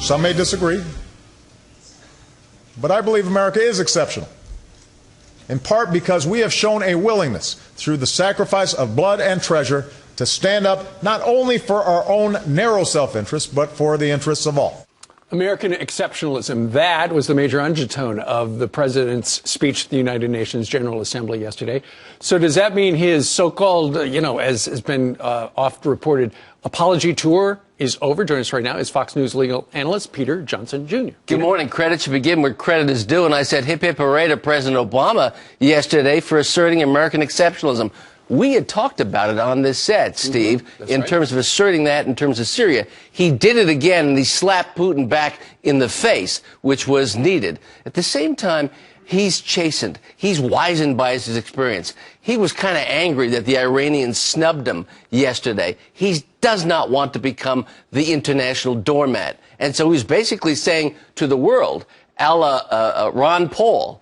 Some may disagree, but I believe America is exceptional, in part because we have shown a willingness, through the sacrifice of blood and treasure, to stand up not only for our own narrow self-interest, but for the interests of all. American exceptionalism, that was the major undertone of the president's speech to the United Nations General Assembly yesterday. So does that mean his so-called, as has been oft reported, apology tour is over? Joining us right now is Fox News legal analyst Peter Johnson Jr. Good morning. Credit should begin where credit is due. And I said hip hip hooray to President Obama yesterday for asserting American exceptionalism. We had talked about it on this set, Steve, in terms of asserting that in terms of Syria. He did it again, and he slapped Putin back in the face, which was needed. At the same time, he's chastened. He's wizened by his experience. He was kind of angry that the Iranians snubbed him yesterday. He does not want to become the international doormat. And so he's basically saying to the world, a la Rand Paul,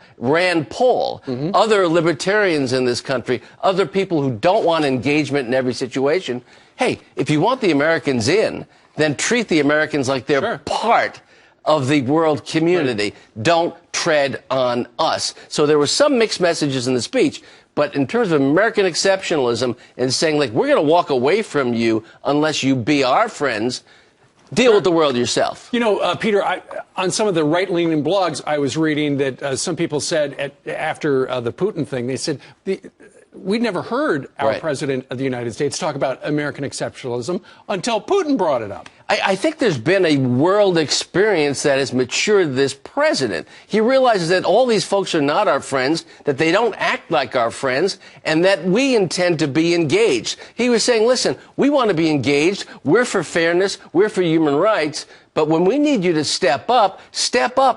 other libertarians in this country, other people who don't want engagement in every situation, hey, if you want the Americans in, then treat the Americans like they're part of the world community. Right. Don't tread on us. So there were some mixed messages in the speech, but in terms of American exceptionalism and saying, like, we're going to walk away from you unless you be our friends, deal with the world yourself. Peter, on some of the right-leaning blogs, I was reading that some people said after the Putin thing, they said, we'd never heard our president of the United States talk about American exceptionalism until Putin brought it up. I think there's been a world experience that has matured this president. He realizes that all these folks are not our friends, that they don't act like our friends, and that we intend to be engaged. He was saying, listen, we want to be engaged. We're for fairness. We're for human rights. But when we need you to step up,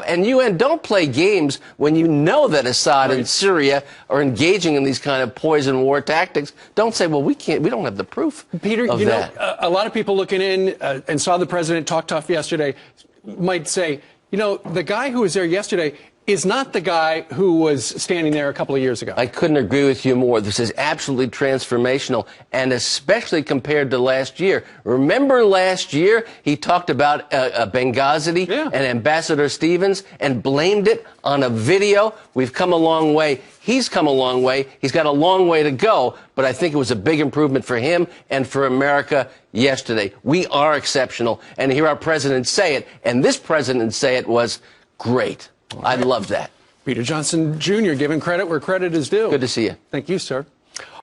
and UN, don't play games when you know that Assad and Syria are engaging in these kind of poison war tactics. Don't say, well, we don't have the proof. Peter, of that. A lot of people looking in and saw the president talk tough yesterday might say, the guy who was there yesterday is not the guy who was standing there a couple of years ago. I couldn't agree with you more. This is absolutely transformational, and especially compared to last year. Remember last year, he talked about Benghazi and Ambassador Stevens and blamed it on a video? We've come a long way. He's come a long way. He's got a long way to go, but I think it was a big improvement for him and for America yesterday. We are exceptional, and to hear our president say it, and this president say it, was great. I love that. Peter Johnson Jr. giving credit where credit is due. Good to see you. Thank you, sir.